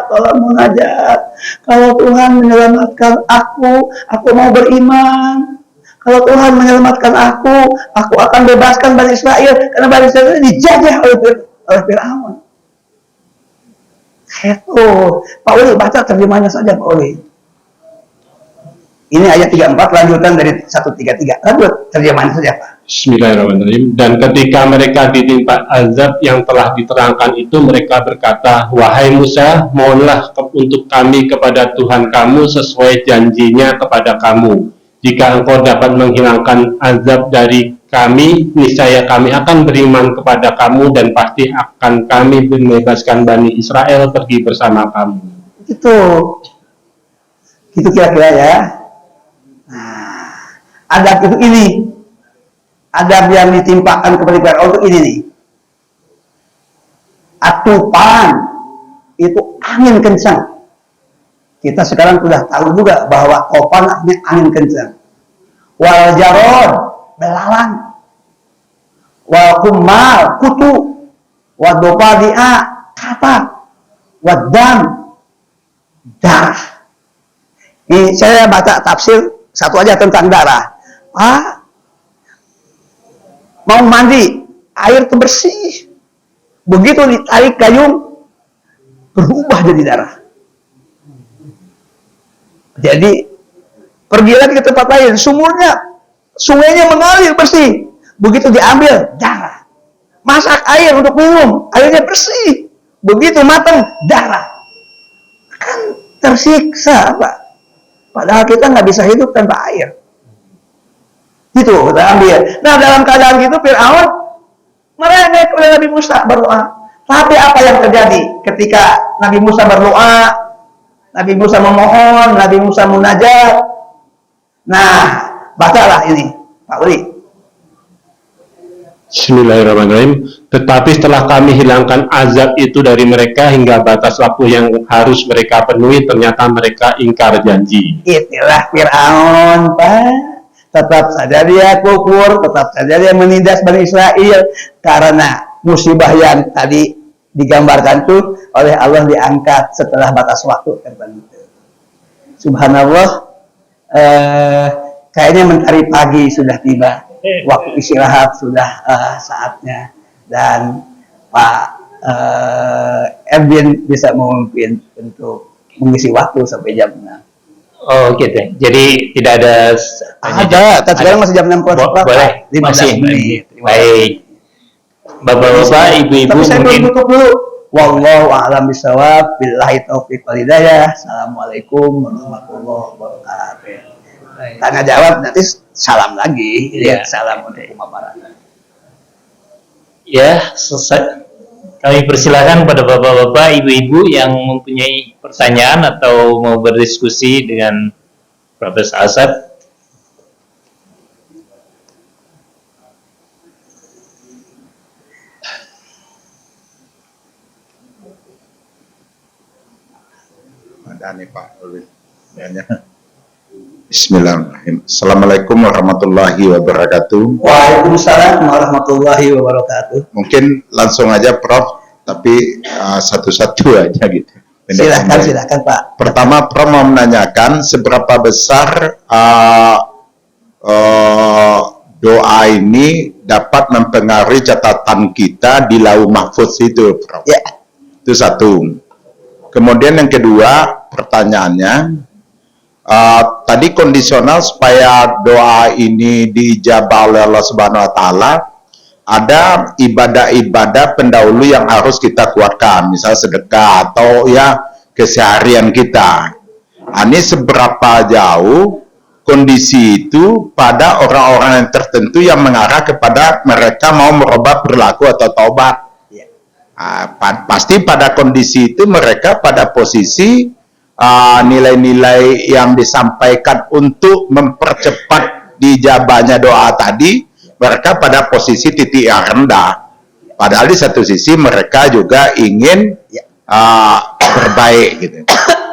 B: tolong munajat. Kalau Tuhan menyelamatkan aku mau beriman. Kalau Tuhan menyelamatkan aku akan bebaskan Bani Israel. Karena Bani Israel dijajah oleh Fir'aun. Itu, Pak Uli baca terjemahnya saja, Pak Uli. Ini ayat 34 lanjutan dari 133. Lanjut terjemahan saja, Pak.
C: Bismillahirrahmanirrahim. Dan ketika mereka ditimpa azab yang telah diterangkan itu, mereka berkata, wahai Musa, mohonlah untuk kami kepada Tuhan kamu sesuai janjinya kepada kamu. Jika engkau dapat menghilangkan azab dari kami, niscaya kami akan beriman kepada kamu dan pasti akan kami membebaskan Bani Israel pergi bersama kamu.
B: Itu kira-kira ya. Nah, adab itu ini. Adab yang ditimpakan kepada Fir'aun itu ini nih. Atupan itu angin kencang. Kita sekarang sudah tahu juga bahwa topan artinya angin kencang. Wal jarod, belalang. Wal kumal, kutu. Wal dopadi'a, katak. Wal dam, darah. Ini saya baca tafsir satu aja tentang darah. Mau mandi, air itu bersih. Begitu ditarik gayung, berubah jadi darah. Jadi pergi lagi ke tempat lain, sungainya mengalir bersih. Begitu diambil, darah. Masak air untuk minum, airnya bersih. Begitu matang, darah. Kan tersiksa, Pak. Padahal kita nggak bisa hidup tanpa air. Gitu, kita ambil. Nah, dalam keadaan gitu, Fir'aun merengek oleh Nabi Musa berdoa. Tapi apa yang terjadi ketika Nabi Musa berdoa? Nabi Musa memohon, Nabi Musa munajat. Nah, bacalah ini, Pak Uli.
C: Bismillahirrahmanirrahim. Tetapi setelah kami hilangkan azab itu dari mereka hingga batas waktu yang harus mereka penuhi, ternyata mereka ingkar janji.
B: Itulah Fir'aun, Pak. Tetap saja dia kufur, tetap saja dia menindas Bani Israel. Karena musibah yang tadi digambarkan itu oleh Allah diangkat setelah batas waktu tertentu. Subhanallah, kayaknya mentari pagi sudah tiba, waktu istirahat sudah saatnya, dan Pak Erwin bisa memimpin untuk mengisi waktu sampai jam 6.
D: Oh gitu. Jadi tidak ada.
B: Ada, sekarang masih jam 6
D: boleh.
B: 15 menit.
D: Baik. Bapak-bapak, ibu-ibu
B: Tapi saya
D: mungkin.
B: tutup dulu. Wallahu a'lam bishawab. Billahi taufiq wal hidayah. Assalamualaikum warahmatullahi wabarakatuh. Tanya jawab nanti salam lagi.
D: Ya.
B: Salam untuk pemaparan.
D: Ya, selesai. Kami persilakan pada bapak-bapak, ibu-ibu yang mempunyai pertanyaan atau mau berdiskusi dengan Profesor Asad.
E: Ada nih Pak Ulin. Bismillahirrahmanirrahim. Assalamualaikum warahmatullahi wabarakatuh.
B: Waalaikumsalam warahmatullahi wabarakatuh.
E: Mungkin langsung aja Prof, tapi satu-satu aja gitu.
B: Silakan Pak.
E: Pertama Prof mau menanyakan seberapa besar doa ini dapat mempengaruhi catatan kita di Lauh Mahfuz itu, Prof.
B: Ya.
E: Itu satu. Kemudian yang kedua, pertanyaannya, tadi kondisional supaya doa ini dijabah oleh Allah Subhanahu Wa Taala, ada ibadah-ibadah pendahulu yang harus kita kuatkan, misal sedekah atau ya keseharian kita. Ini seberapa jauh kondisi itu pada orang-orang yang tertentu yang mengarah kepada mereka mau merubah perilaku atau taubat. Pasti pada kondisi itu mereka pada posisi nilai-nilai yang disampaikan untuk mempercepat dijabahnya doa tadi, mereka pada posisi titik yang rendah. Padahal di satu sisi mereka juga ingin berbaik gitu.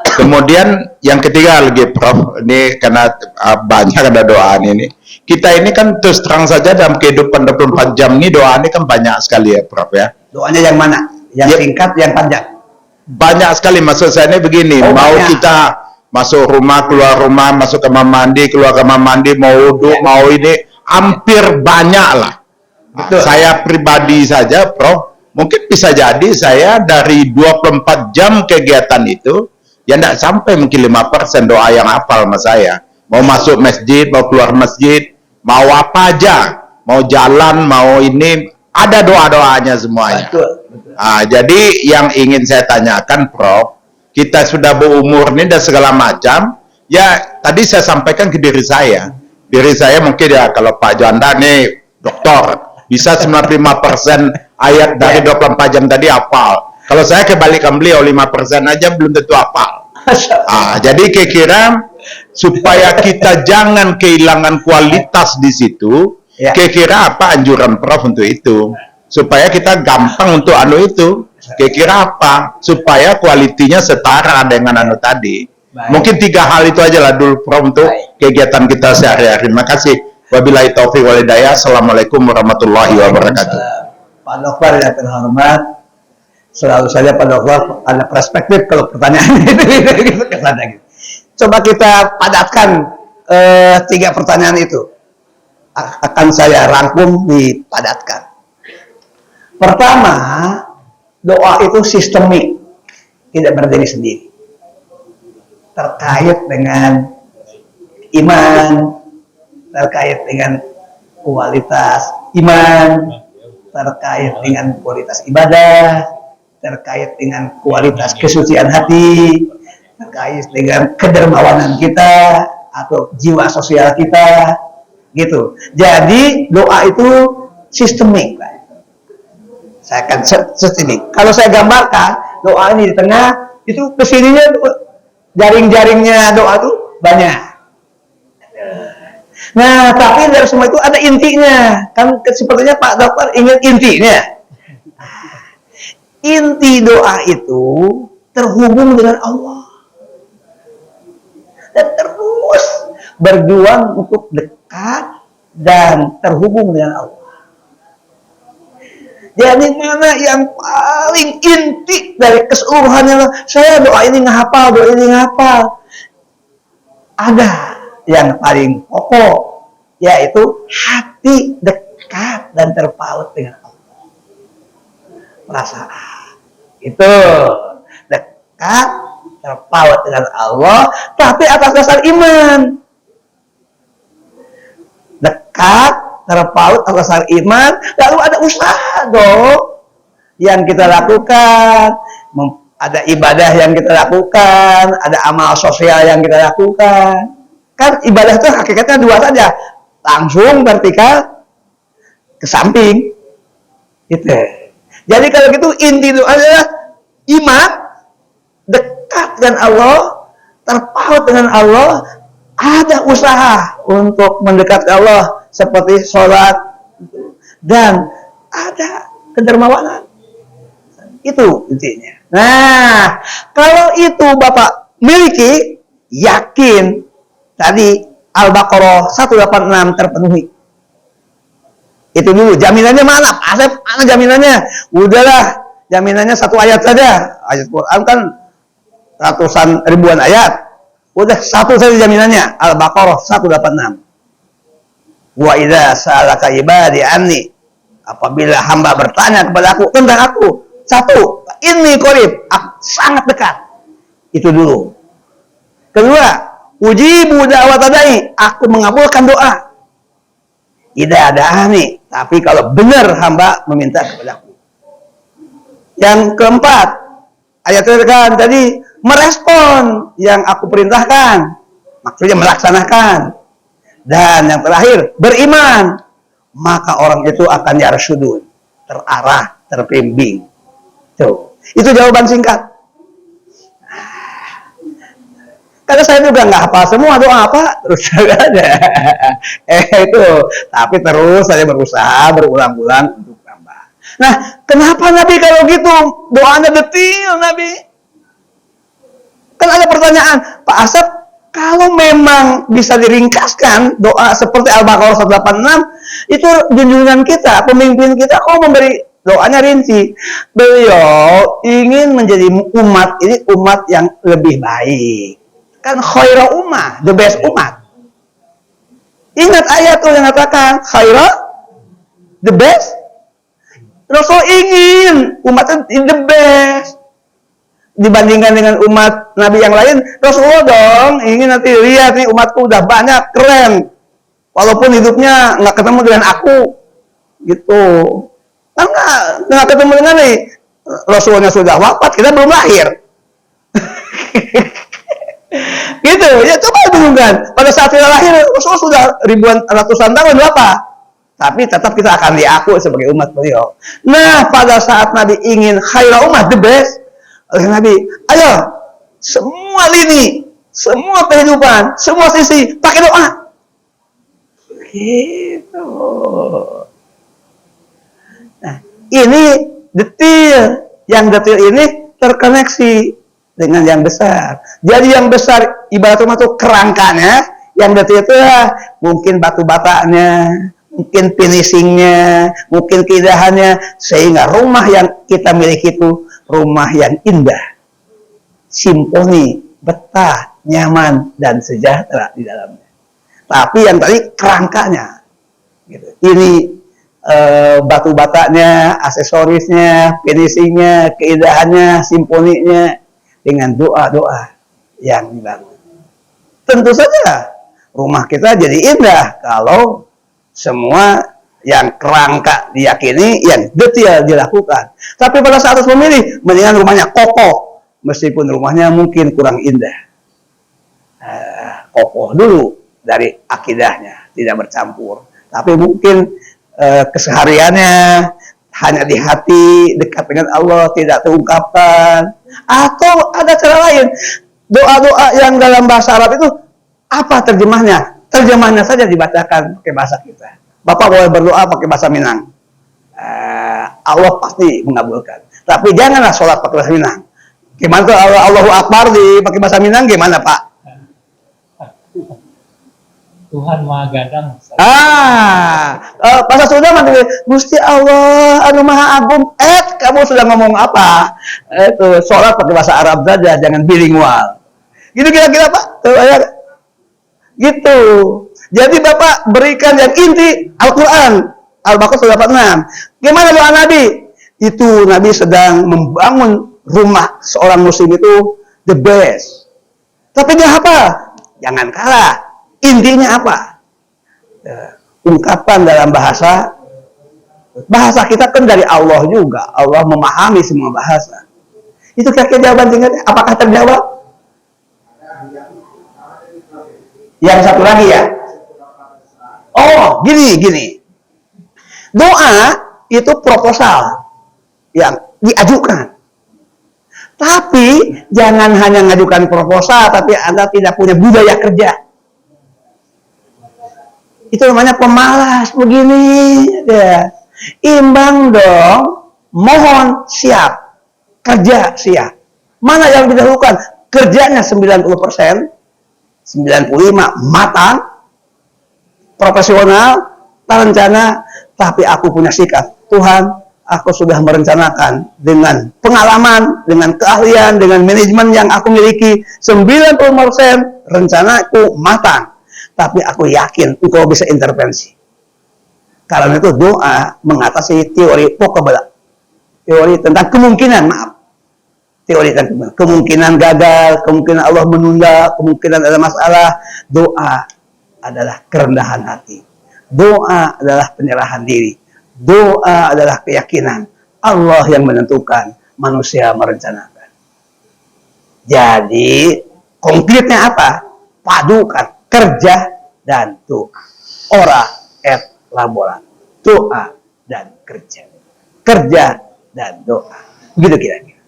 E: Kemudian yang ketiga lagi Prof, ini karena banyak ada doa ini. kita ini kan terus terang saja dalam kehidupan 24 jam ini doa ini kan banyak sekali ya Prof ya.
B: Doanya yang mana? Yang
E: Ya.
B: singkat, yang panjang?
E: Banyak sekali, maksud saya ini begini,
B: Oh,
E: mau
B: banyak.
E: kita masuk rumah, keluar rumah, masuk kamar mandi, keluar kamar mandi, mau wudhu, mau ini, hampir banyak lah.
B: Betul.
E: Saya pribadi saja Prof, mungkin bisa jadi saya dari 24 jam kegiatan itu, ya tidak sampai mungkin 5% doa yang hafal sama saya. Mau masuk masjid, mau keluar masjid, mau apa aja, mau jalan, mau ini, ada doa-doanya semuanya.
B: Betul.
E: Jadi yang ingin saya tanyakan Prof, kita sudah berumur ini dan segala macam, ya tadi saya sampaikan ke diri saya mungkin ya kalau Pak Juanda nih dokter, bisa 95% ayat dari 24 jam tadi hafal. Kalau saya kebalikan beliau, 5% aja belum tentu hafal. Jadi kira-kira supaya kita jangan kehilangan kualitas di situ,
B: Ya.
E: kira-kira apa anjuran Prof untuk itu? Supaya kita gampang untuk itu. Kira-kira apa? Supaya kualitinya setara dengan tadi.
B: Baik.
E: Mungkin 3 hal itu aja lah dulu Prof untuk
B: Baik.
E: kegiatan kita sehari-hari. Terima kasih. Wabillahi taufiq wal hidayah. Assalamualaikum warahmatullahi wabarakatuh.
B: Pak Dokter yang terhormat, selalu saja Pak Dokter ada perspektif kalau pertanyaan itu kesannya gitu. Coba kita padatkan 3 pertanyaan itu. Akan saya rangkum dipadatkan. Pertama, doa itu sistemik, tidak berdiri sendiri. Terkait dengan iman, terkait dengan kualitas iman, terkait dengan kualitas ibadah, terkait dengan kualitas kesucian hati, terkait dengan kedermawanan kita atau jiwa sosial kita, gitu. Jadi doa itu sistemik, Pak. Saya akan sistemik. Kalau saya gambarkan doa ini di tengah, itu kesininya jaring-jaringnya doa itu banyak. Nah, tapi dari semua itu ada intinya. Kan sepertinya Pak Dokter ingin intinya. Inti doa itu terhubung dengan Allah. Dan terus berjuang untuk dekat dan terhubung dengan Allah. Jadi mana yang paling inti dari keseluruhannya? Saya doa ini ngehafal, doa ini ngehafal. Ada yang paling pokok, yaitu hati dekat dan terpaut dengan Allah. Perasaan itu dekat, terpaut dengan Allah, tapi atas dasar iman. Dekat, terpaut atas dasar iman, lalu ada usaha dong yang kita lakukan, ada ibadah yang kita lakukan, ada amal sosial yang kita lakukan. Kan ibadah itu hakikatnya 2 saja, langsung vertikal ke samping, gitu. Jadi kalau gitu inti itu adalah iman, dekat dengan Allah, terpaut dengan Allah, ada usaha untuk mendekat ke Allah seperti sholat dan ada kedermawanan. Itu intinya. Nah, kalau itu Bapak miliki, yakin tadi Al-Baqarah 186 terpenuhi. Itu dulu. Jaminannya mana? Asep, mana jaminannya? Udahlah, jaminannya 1 ayat saja. Ayat Quran kan ratusan ribuan ayat. Udah 1 saja jaminannya. Al-Baqarah 186. Wa idza sa'alaka ibadi anni, apabila hamba bertanya kepada aku tentang aku, 1, inni qarib, sangat dekat. Itu dulu. Kedua, ujibu da'watadai, aku mengabulkan doa. Idza da'ani, tapi kalau benar hamba meminta kepadaku. Yang keempat, ayat tadi merespon yang aku perintahkan, maksudnya melaksanakan. Dan yang terakhir, beriman, maka orang itu akan yarsudun, terarah, terbimbing. Tuh, itu jawaban singkat. Karena saya juga nggak hafal semua doa apa, terus ada. Itu, tapi terus saya berusaha berulang-ulang untuk tambah. Nah, kenapa Nabi kalau gitu doanya detail Nabi? Kan ada pertanyaan, Pak Asep, Kalau memang bisa diringkaskan doa seperti Al-Baqarah 186, itu junjungan kita, pemimpin kita kok memberi doanya rinci. Beliau ingin menjadi umat ini umat yang lebih baik. Kan khaira ummah, the best umat. Ingat ayat tuh yang mengatakan khaira, the best. Rasul ingin umat itu the best. Dibandingkan dengan umat Nabi yang lain, Rasulullah dong ingin nanti lihat nih umatku udah banyak, keren. Walaupun hidupnya nggak ketemu dengan aku, gitu. Kan nggak ketemu dengan nih Rasulnya sudah wafat, kita belum lahir. Gitu, ya coba hubungkan. Pada saat kita lahir, Rasulullah sudah ribuan ratusan tahun berapa? Tapi tetap kita akan diakui sebagai umat beliau. Nah, pada saat Nabi ingin khairul ummah, the best, oleh Nabi, ayo semua lini, semua kehidupan, semua sisi pakai doa. Gitu. Nah, ini detail. Yang detail ini terkoneksi dengan yang besar. Jadi yang besar ibarat rumah itu kerangkanya, yang detail itu mungkin batu batanya, mungkin finishingnya, mungkin keindahannya, sehingga rumah yang kita miliki itu rumah yang indah, simfoni, betah, nyaman, dan sejahtera di dalamnya. Tapi yang tadi kerangkanya, gitu. Ini batu batanya, aksesorisnya, finishingnya, keindahannya, simfoninya, dengan doa-doa yang dibangun. Tentu saja rumah kita jadi indah kalau semua yang kerangka diyakini, yang detail dilakukan. Tapi pada saat harus memilih, mendingan rumahnya kokoh, meskipun rumahnya mungkin kurang indah. Kokoh dulu dari akidahnya, tidak bercampur. Tapi mungkin kesehariannya hanya di hati, dekat dengan Allah, tidak terungkapkan. Atau ada cara lain. Doa-doa yang dalam bahasa Arab itu, apa terjemahnya? Terjemahnya saja dibacakan pakai bahasa kita. Bapak boleh berdoa pakai bahasa Minang. Allah pasti mengabulkan. Tapi janganlah sholat pakai bahasa Minang. Gimana tuh Allahu Akbar pakai bahasa Minang gimana Pak?
D: Tuhan Maha Gadang.
B: Bahasa Sunda mah Gusti Allah anu Maha Agung. Kamu sudah ngomong apa? Itu sholat pakai bahasa Arab saja, jangan bilingual. Gitu kira-kira Pak? Gitu. Jadi Bapak berikan yang inti Al-Quran, Al-Baqarah 186. Gimana doa Nabi? Itu Nabi sedang membangun rumah seorang muslim itu the best. Tapi dia apa? Jangan kalah. Intinya apa? Ungkapan dalam bahasa kita kan dari Allah juga. Allah memahami semua bahasa. Itu kira-kira jawaban singkatnya. Apakah terjawab? Yang satu lagi ya. Oh, gini. Doa itu proposal yang diajukan. Tapi jangan hanya mengajukan proposal, tapi Anda tidak punya budaya kerja. Itu namanya pemalas begini. Ya. Imbang dong, mohon siap, kerja siap. Mana yang didahulukan? Kerjanya 90%, 95% matang, profesional, terencana, tapi aku punya sikap. Tuhan, aku sudah merencanakan dengan pengalaman, dengan keahlian, dengan manajemen yang aku miliki, 90% rencanaku matang. Tapi aku yakin engkau bisa intervensi. Karena itu doa mengatasi teori pokebala. Teori tentang kemungkinan, teori tentang kemungkinan gagal, kemungkinan Allah menunda, kemungkinan ada masalah. Doa adalah kerendahan hati. Doa adalah penyerahan diri. Doa adalah keyakinan. Allah yang menentukan, manusia merencanakan. Jadi, konkretnya apa? Padukan kerja dan doa. Ora et labora. Doa dan kerja. Kerja dan doa. Begitu kira-kira.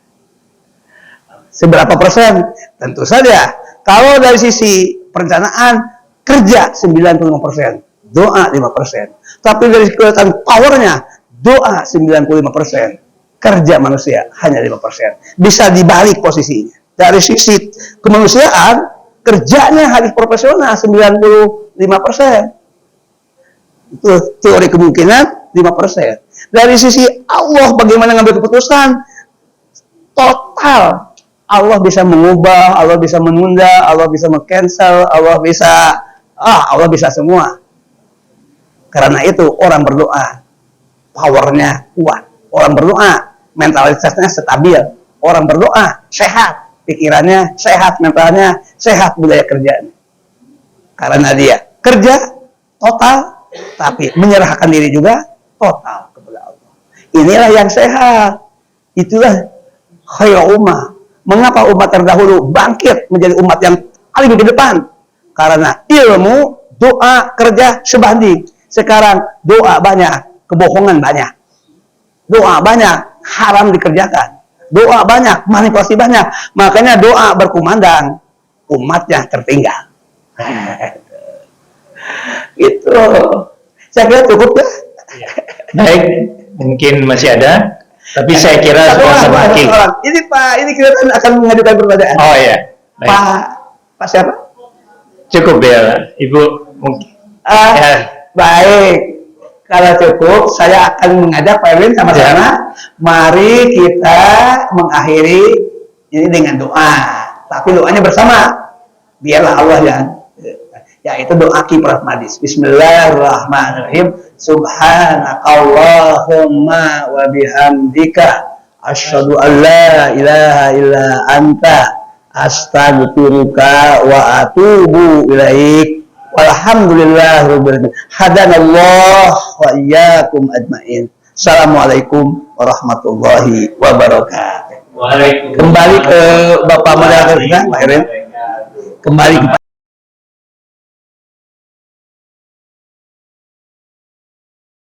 B: Seberapa persen? Tentu saja. Kalau dari sisi perencanaan, kerja 95%. Doa 5%. Tapi dari kekuatan powernya, doa 95%. Kerja manusia hanya 5%. Bisa dibalik posisinya. Dari sisi kemanusiaan, kerjanya hadis profesional 95%. Itu teori kemungkinan 5%. Dari sisi Allah bagaimana ngambil keputusan total. Allah bisa mengubah, Allah bisa menunda, Allah bisa meng-cancel, Allah bisa semua. Karena itu orang berdoa powernya kuat. Orang berdoa mentalitasnya stabil. Orang berdoa sehat, pikirannya sehat, mentalnya sehat, budaya kerjanya. Karena dia kerja total, tapi menyerahkan diri juga total kepada Allah. Inilah yang sehat. Itulah khairul ummah. Mengapa umat terdahulu bangkit menjadi umat yang paling di depan? Karena ilmu, doa, kerja sebanding. Sekarang doa banyak, kebohongan banyak. Doa banyak, haram dikerjakan. Doa banyak, manipulasi banyak. Makanya doa berkumandang, umatnya tertinggal. Itu. Saya kira cukup ya.
D: Baik, mungkin masih ada, tapi saya kira sudah semakin.
B: Ini Pak, ini kita akan mengajukan pertanyaan.
D: Oh ya, baik.
B: Pak siapa?
D: Cukup ya, Ibu. Mungkin. Ya.
B: Baik. Kalau cukup, saya akan mengajak Pak Erwin sama-sama. Mari kita mengakhiri ini dengan doa. Tapi doanya bersama. Biarlah Allah yang yaitu doa kiprah madis. Bismillahirrahmanirrahim. Subhanakallahumma wa bihamdika asyhadu an la ilaha illa anta astaghfiruka wa atubu ilaik. Walhamdulillahirabbil alamin. Hadanallah wa iyyakum ajmain. Assalamualaikum warahmatullahi wabarakatuh.
D: Waalaikumsalam.
B: Kembali ke Bapak Moderator kita, Pak Erwin. Kembali ke